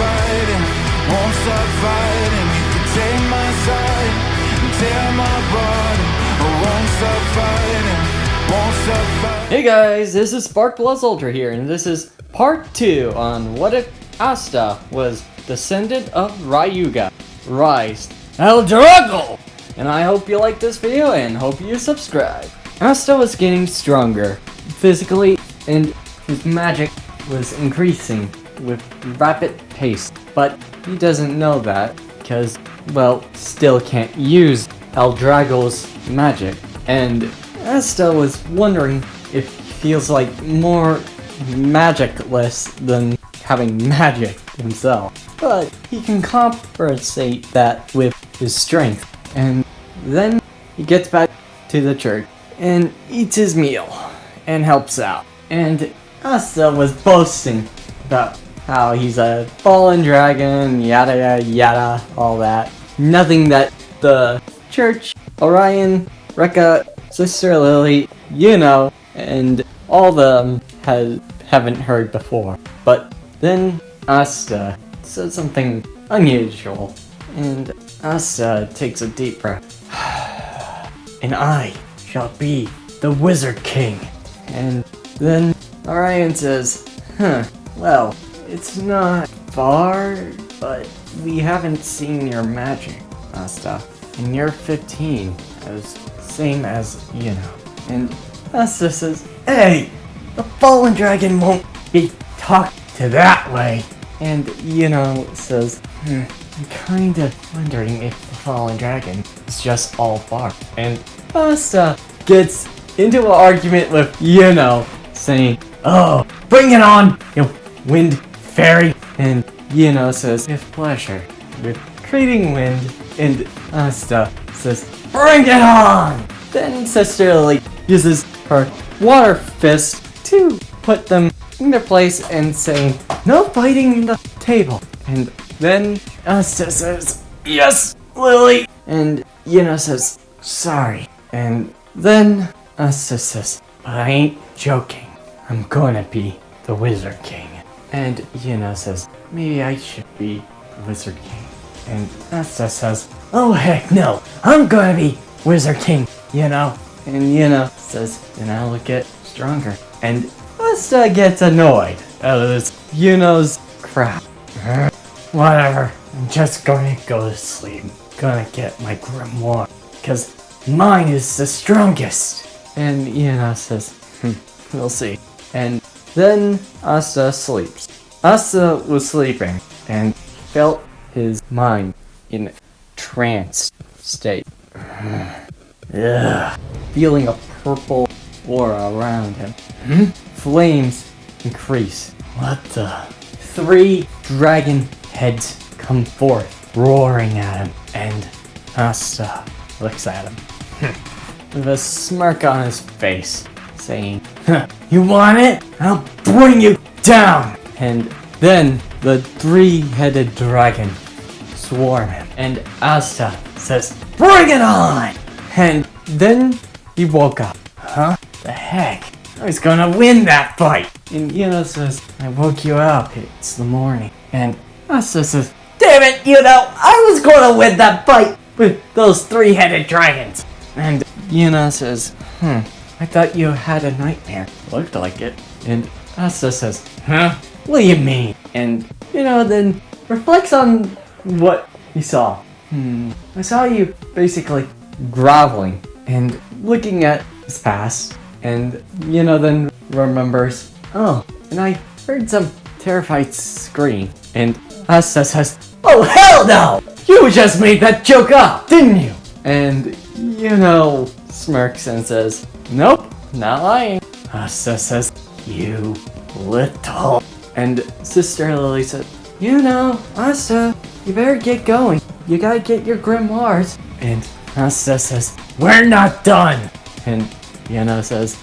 fighting, won't stop fighting. You can take my side and tear my body. I won't stop fighting, won't stop fighting. Hey guys, this is Spark Plus Ultra here, and this is part 2 on what if Asta was descendant of Ryuga. Rise El Drago! And I hope you like this video and hope you subscribe. Asta was getting stronger physically, and his magic was increasing with rapid pace. But he doesn't know that because, well, still can't use El Drago's magic. And Asta was wondering if he feels like more magicless than having magic himself. But he can compensate that with his strength. And then he gets back to the church and eats his meal and helps out. And Asta was boasting about how he's a fallen dragon, yada yada yada, all that. Nothing that the church, Orion, Rekka, Sister Lily, and all them haven't heard before. But then Asta said something unusual, and Asta takes a deep breath. And I shall be the Wizard King. And then Orion says, well, it's not far, but we haven't seen your magic, Asta. And you're 15, same as, And Asta says, hey, the fallen dragon won't be talked to that way. And, says, I'm kinda wondering if the fallen dragon is just all bark. And Asta gets into an argument with, saying, oh, bring it on, you wind fairy. And, says, with pleasure, with creating wind. And Asta says, bring it on! Then Sister Lily uses her water fist to put them in their place and saying, no fighting in the table. And then Asta says, yes, Lily! And says, sorry. And then Asta says, but I ain't joking. I'm gonna be the Wizard King. And says, maybe I should be the Wizard King. And Asta says, oh heck no, I'm gonna be Wizard King, And says, then I'll get stronger. And Asta gets annoyed at this crap. Whatever, I'm just gonna go to sleep. Gonna get my grimoire, because mine is the strongest. And says, we'll see. And then Asta sleeps. Asta was sleeping and felt his mind in a trance state. Feeling a purple aura around him. Flames increase. What the? 3 dragon heads come forth, roaring at him. And Asta looks at him with a smirk on his face, saying, you want it? I'll bring you down! And then the 3-headed dragon swarm him. And Asta says, bring it on! And then he woke up. Huh? The heck? I was gonna win that fight! And says, I woke you up. It's the morning. And Asta says, damn it, I was gonna win that fight with those 3-headed dragons. And says, I thought you had a nightmare. Looked like it. And Asta says, what do you mean? And, then reflects on what he saw. I saw you basically groveling and looking at his past. And, then remembers, oh, and I heard some terrified scream. And Asta says, oh, hell no! You just made that joke up, didn't you? And, smirks and says, nope, not lying. Asta says, you little. And Sister Lily said, Asta, you better get going. You gotta get your grimoires. And Asta says, we're not done. And says,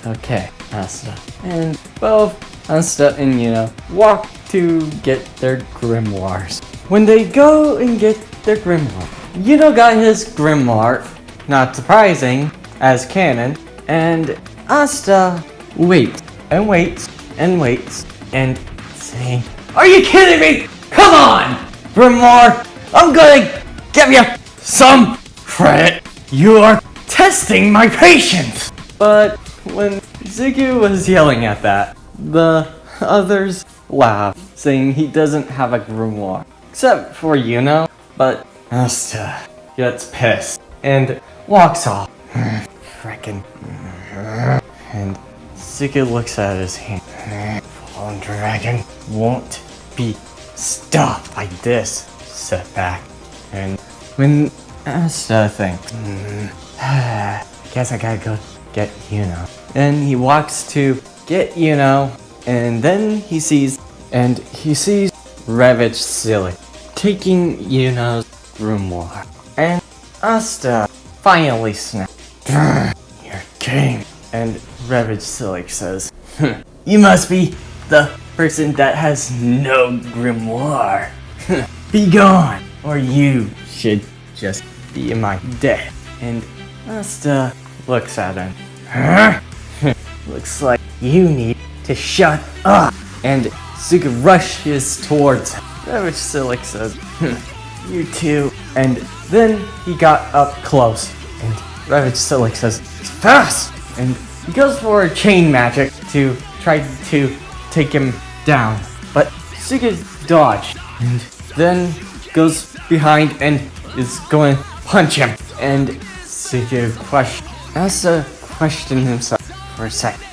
okay, Asta. And both Asta and walk to get their grimoires. When they go and get their grimoire, got his grimoire, not surprising, as canon, and Asta waits and waits and waits and saying, Are you kidding me? Come on! Grimoire, I'm gonna give you some credit. You are testing my patience! But when Zuko was yelling at that, the others laughed, saying he doesn't have a grimoire. Except for Yuno, but Asta gets pissed and walks off. Frickin'. And Zuko looks at his hand. Fallen Dragon won't be stopped by this setback. And when Asta thinks, I guess I gotta go get Yuno. And he walks to get Yuno, and then he sees Revich Silly taking Yuno's grimoire. And Asta finally snaps. Your game. And Revich Silly says, you must be the person that has no grimoire. Be gone, or you should just be in my debt. And Asta looks at him. Looks like you need to shut up. And Zuko rushes towards him. Revich Silly says, you too. And then he got up close. And Revich Silly says, fast! And he goes for a chain magic to try to take him down. But Zuko dodged. And then goes behind and is going to punch him. And Zuko questioned himself for a second.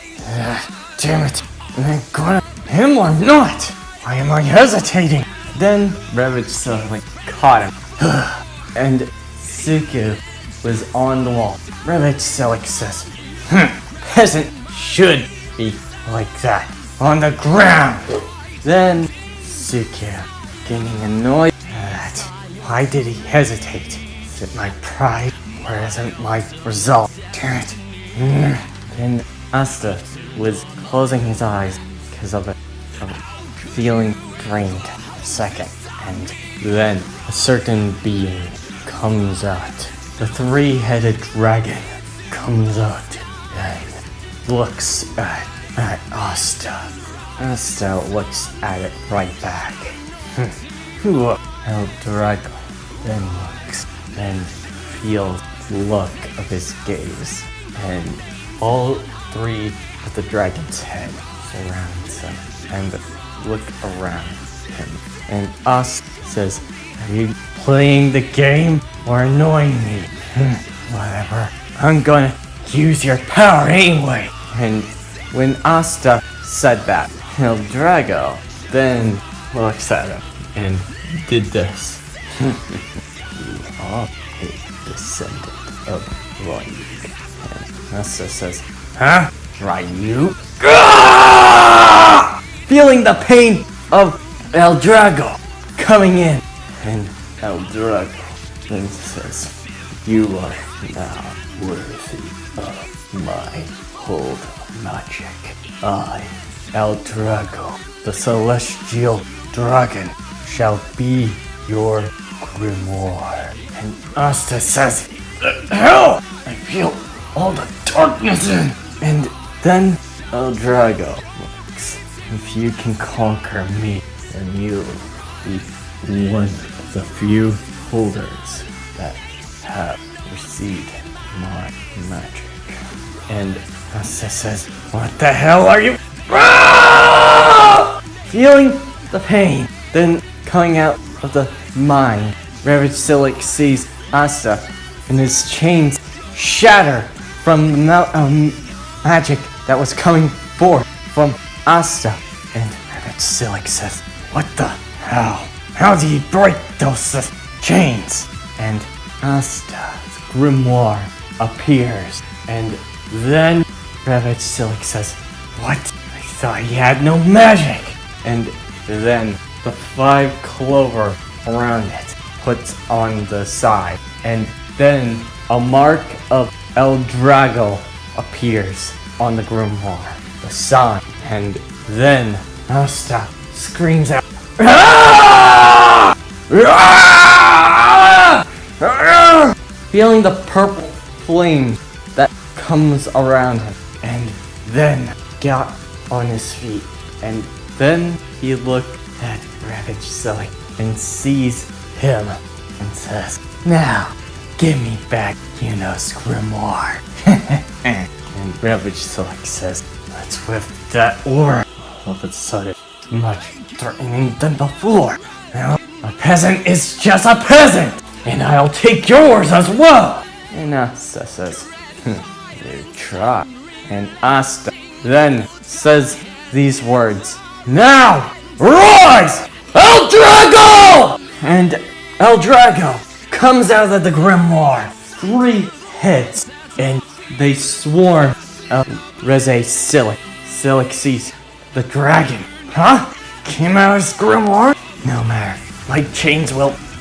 Damn it. Am I gonna him or not? Why am I hesitating? Then Revich suddenly caught him. And Zuko was on the wall. Revich Selleck says, peasant should be like that. On the ground. Then Zuko, getting annoyed at why did he hesitate? Is it my pride or is it my resolve? Damn it. Then Asta was closing his eyes because of a feeling drained for a second. And then a certain being comes out. The three-headed dragon comes out and looks at Asta. Asta looks at it right back. El Drago then looks and feels the look of his gaze. And all three of the dragon's head surrounds him and look around him. And Asta says, are you playing the game or annoying me? Whatever. I'm gonna use your power anyway. And when Asta said that, El Drago then looks at him and did this. You are a descendant of Ryuga. And Asta says, huh? Ryuga? Feeling the pain of El Drago coming in. And El Drago then says, you are now worthy of my hold magic. I, El Drago, the celestial dragon, shall be your grimoire. And Asta says, hell! I feel all the darkness in. And then El Drago looks, if you can conquer me, then you'll be one of the few holders that have received my magic. And Asta says, what the hell are you? Feeling the pain, then coming out of the mine, Revich Sillick sees Asta and his chains shatter from the magic that was coming forth from Asta. And Revich Sillick says, what the hell? How do you break those chains? And Asta's grimoire appears. And then Revich Sillick says, what? I thought he had no magic. And then the 5 clover around it puts on the side. And then a mark of El Drago appears on the grimoire, the sign. And then Asta screams out, "Ah! Ah! Ah!" feeling the purple flame that comes around him. And then got on his feet. And then he looked at Ravage Silly and sees him and says, "Now, give me back Yuno's grimoire." And Ravage Silly says, "Let's whip that aura." All of a sudden, much threatening than before. "Now, a peasant is just a peasant, and I'll take yours as well." And Asta says, "You try." And Asta then says these words, "Now, rise, El Drago!" And El Drago comes out of the grimoire, 3 heads, and they swarm of Reze Silic. Silic sees the dragon. Huh? Came out of his grimoire? No matter.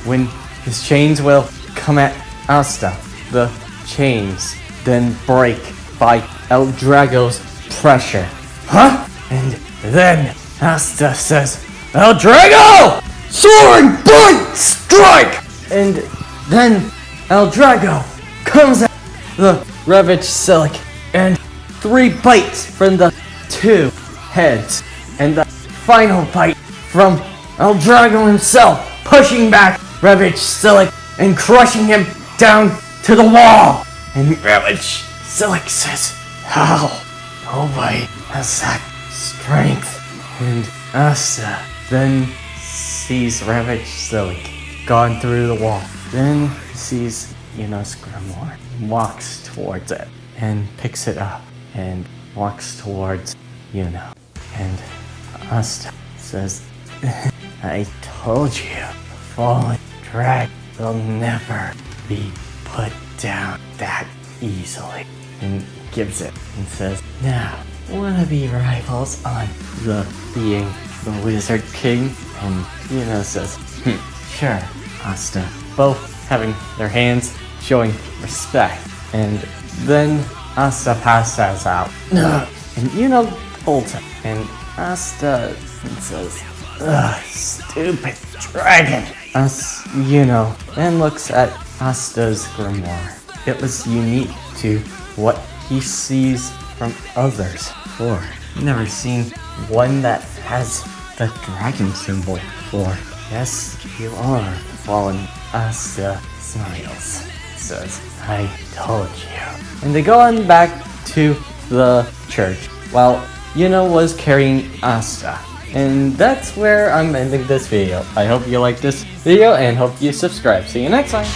When his chains will come at Asta, the chains then break by El Drago's pressure. Huh? And then Asta says, "El Drago! Soaring Bite Strike!" And then El Drago comes at the Ravage Silic, and 3 bites from the 2 heads, and the final bite from El Drago himself, pushing back Ravage Silic and crushing him down to the wall. And Ravage Silic says, "How? Nobody has that strength." And Asta then sees Ravage Silic gone through the wall. Then sees Yuno's grimoire, walks towards it, and picks it up, and walks towards Yuno. And Asta says, "I told you, the fallen dragon will never be put down that easily." And gives it and says, "Now, wanna be rivals on the being the Wizard King?" And Yuno says, "Sure, Asta." Both having their hands showing respect. And then Asta passes out. And Yuno holds him. And Asta says, "Ugh, stupid dragon." Yuno then looks at Asta's grimoire. It was unique to what he sees from others before. Never seen one that has the dragon symbol before. "Yes, you are fallen." Asta smiles, says, "I told you." And they go on back to the church while Yuno was carrying Asta. And that's where I'm ending this video. I hope you liked this video and hope you subscribe. See you next time.